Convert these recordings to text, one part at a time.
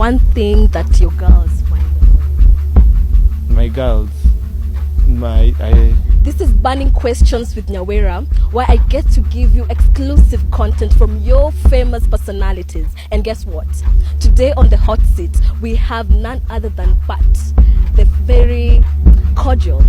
one thing that your girls find annoying? My girls, This is Burning Questions with Nyawira, where I get to give you exclusive content from your famous personalities. And guess what? Today on the hot seat, we have none other than the very cordial,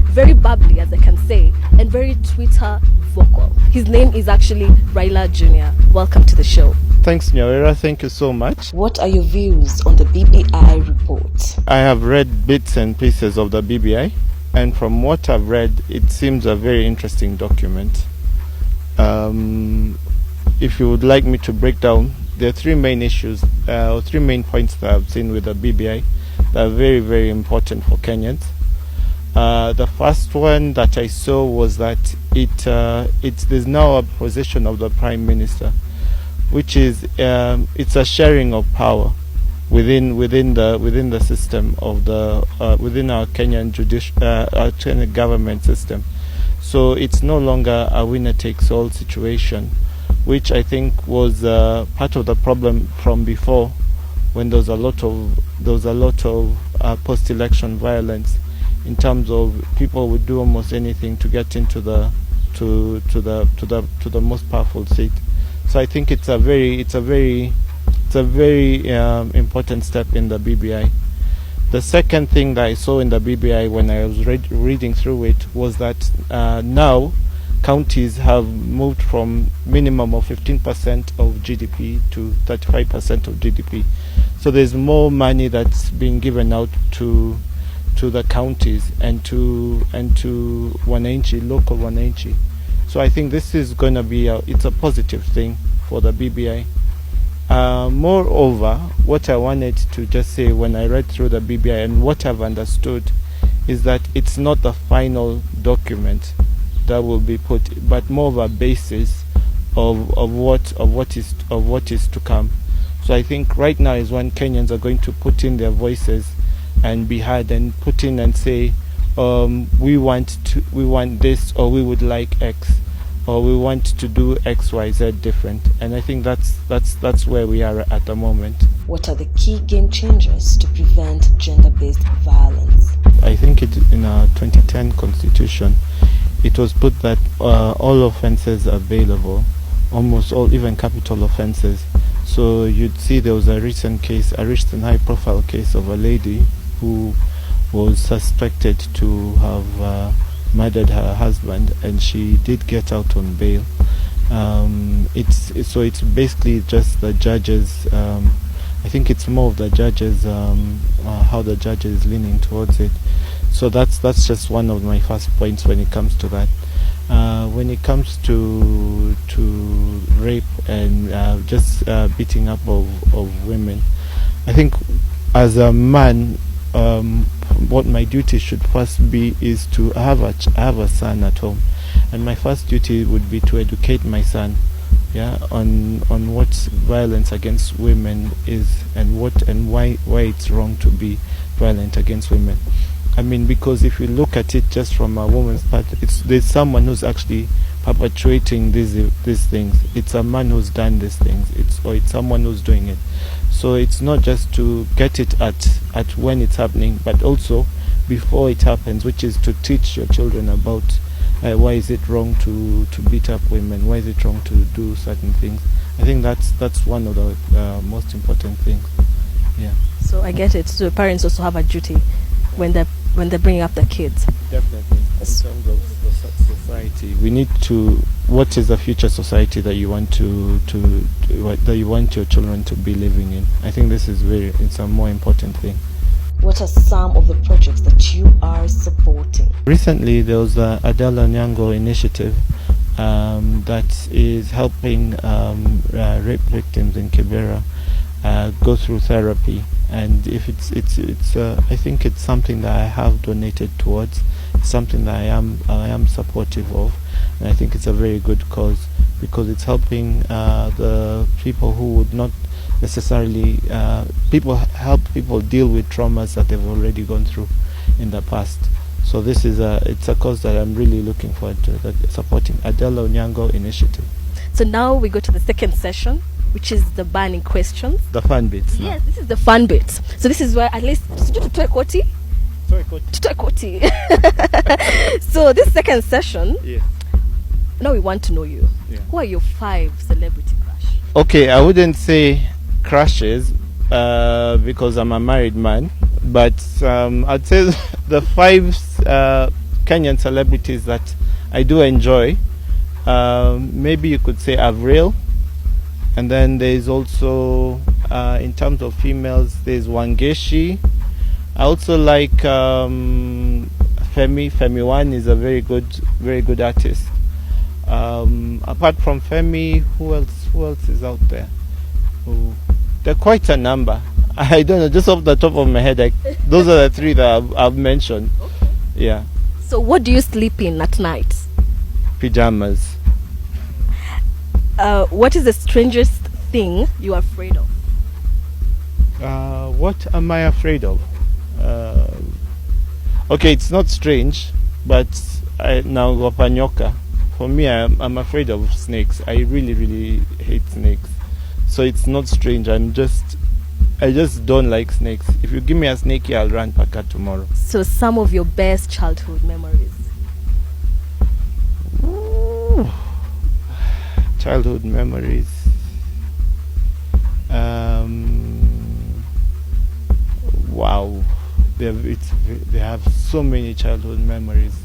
very bubbly, as I can say, and very Twitter vocal. His name is actually Raila Junior. Welcome to the show. Thanks, Nyawira. Thank you so much. What are your views on the BBI report? I have read bits and pieces of the BBI, and from what I've read, it seems a very interesting document. If you would like me to break down, there are three main issues, or three main points that I've seen with the BBI that are very, very important for Kenyans. The first one that I saw was that there's now a position of the Prime Minister, which is it's a sharing of power within the system of the within our Kenyan our Kenyan government system. So it's no longer a winner takes all situation, which I think was part of the problem from before, when there was a lot of post-election violence, in terms of people would do almost anything to get into the most powerful seat. So I think it's a very important step in the BBI. The second thing that I saw in the BBI when I was reading through it was that now counties have moved from minimum of 15% of GDP to 35% of GDP. So there's more money that's being given out to the counties and to Wangechi, local Wangechi. So I think this is going to be it's a positive thing for the BBI. Moreover, what I wanted to just say when I read through the BBI and what I've understood is that it's not the final document that will be put, but more of a basis of what is to come. So I think right now is when Kenyans are going to put in their voices and be heard and put in and say, we want this, or we would like X, or we want to do X, Y, Z different. And I think that's where we are at the moment. What are the key game changers to prevent gender-based violence? I think in our 2010 constitution, it was put that all offences are bailable, almost all, even capital offences. So you'd see there was a recent high-profile case of a lady who was suspected to have murdered her husband, and she did get out on bail. It's basically just the judges. I think it's more of the judges, how the judge is leaning towards it. So that's just one of my first points when it comes to that. When it comes to rape and just beating up of women, I think as a man, what my duty should first be is to have a son at home, and my first duty would be to educate my son, on what violence against women is and why it's wrong to be violent against women. I mean, because if you look at it just from a woman's part, there's someone who's actually perpetuating these things. It's a man who's done these things. It's someone who's doing it. So it's not just to get it at when it's happening, but also before it happens, which is to teach your children about why is it wrong to beat up women, why is it wrong to do certain things. I think that's one of the most important things. Yeah. So I get it. So parents also have a duty when they're bringing up the kids. Definitely. In terms of the society, we need to. What is the future society that you want that you want your children to be living in? I think this is it's a more important thing. What are some of the projects that you are supporting? Recently, there was the Adela Onyango initiative that is helping rape victims in Kibera go through therapy. And if I think it's something that I have donated towards, something that I am supportive of, and I think it's a very good cause because it's helping the people who would not necessarily help people deal with traumas that they've already gone through in the past. So this is it's a cause that I'm really looking forward to, supporting Adela Onyango initiative. So now we go to the second session. which is the burning questions. The fun bits. Yes, this is the fun bit. So this is where at least tutoe koti. So this second session, Yeah. now we want to know you. Yeah. Who are your 5 celebrity crush? Okay, I wouldn't say crushes because I'm a married man, but I'd say the 5 Kenyan celebrities that I do enjoy. Maybe you could say Avril, and then there's also in terms of females, there's Wangechi. I also like Femi. Femi Juan is a very good artist. Apart from Femi, who else is out there? There are quite a number. I don't know, just off the top of my head, those are the 3 that I've mentioned. Okay. Yeah. So what do you sleep in at night? Pyjamas. What is the strangest thing you are afraid of? What am I afraid of? Okay, it's not strange, but now wapanyoka. For me, I'm afraid of snakes. I really hate snakes. So it's not strange. I just don't like snakes. If you give me a snake, I'll run paka tomorrow. So some of your best childhood memories. Ooh. Childhood memories. Wow. They have so many childhood memories.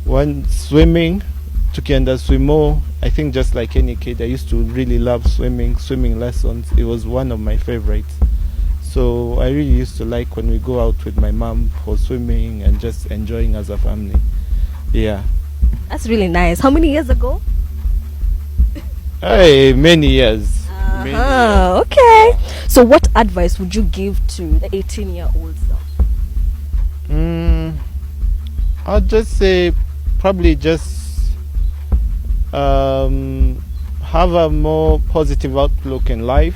One, swimming. Tukienda swimo. I think just like any kid, I used to really love swimming lessons. It was one of my favorites. So I really used to like when we go out with my mom for swimming and just enjoying as a family. Yeah. That's really nice. How many years ago? Hey, many years. Okay. So what advice would you give to the 18-year-old self? I'd just say probably just have a more positive outlook in life.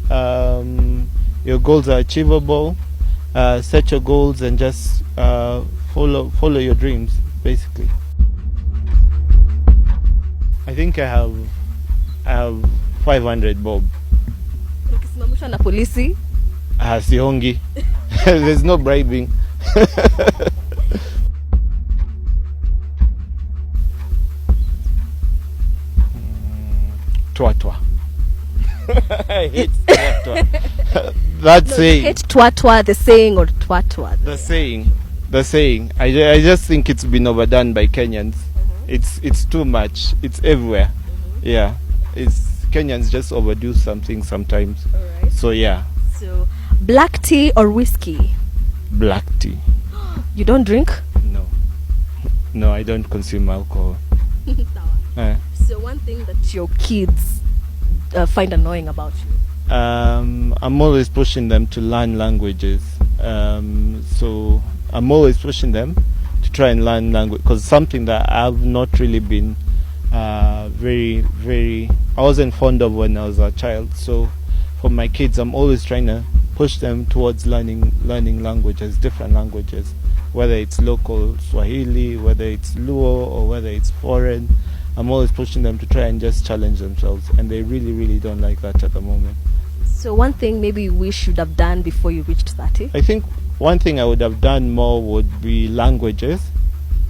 Your goals are achievable. Set your goals and just follow your dreams, basically. I think I have 500 bob. Ukisimamishwa na polisi? Sihongi. There's no bribing. Twatwa. I hate twatwa. That's saying. Hate twatwa, the saying, or twatwa? The saying. I just think it's been overdone by Kenyans. It's too much. It's everywhere. Yeah. Kenyans just overdo something sometimes. Alright. So yeah. So black tea or whiskey? Black tea. You don't drink? No, I don't consume alcohol. So one thing that your kids find annoying about you? I'm always pushing them to learn languages. So I'm always pushing them to try and learn language, because something that I've not really been I wasn't fond of when I was a child. So for my kids, I'm always trying to push them towards learning languages, different languages, whether it's local Swahili, whether it's Luo, or whether it's foreign. I'm always pushing them to try and just challenge themselves, and they really don't like that at the moment. So one thing maybe we should have done before you reached 30? I think one thing I would have done more would be languages.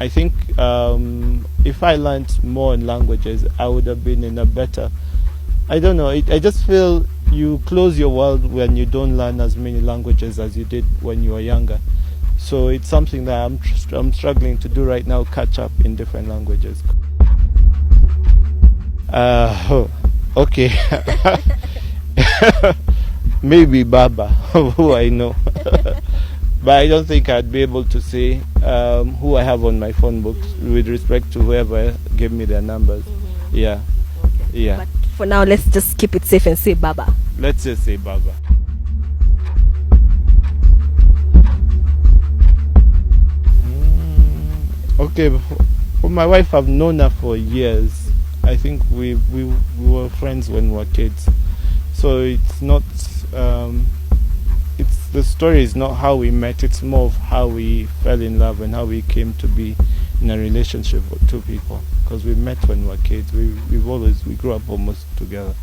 I think if I learned more in languages, I would have been in a better... I don't know, I just feel you close your world when you don't learn as many languages as you did when you were younger. So it's something that I'm struggling to do right now, catch up in different languages. Okay. Maybe Baba, who I know. But I don't think I'd be able to say who I have on my phone books with respect to whoever gave me their numbers. Yeah. Okay. Yeah. But for now, let's just keep it safe and say Baba. Let's just say Baba. Okay, for my wife, I've known her for years. I think we were friends when we were kids. So it's not... the story is not how we met, it's more of how we fell in love and how we came to be in a relationship with two people, because we met when we were kids. We grew up almost together.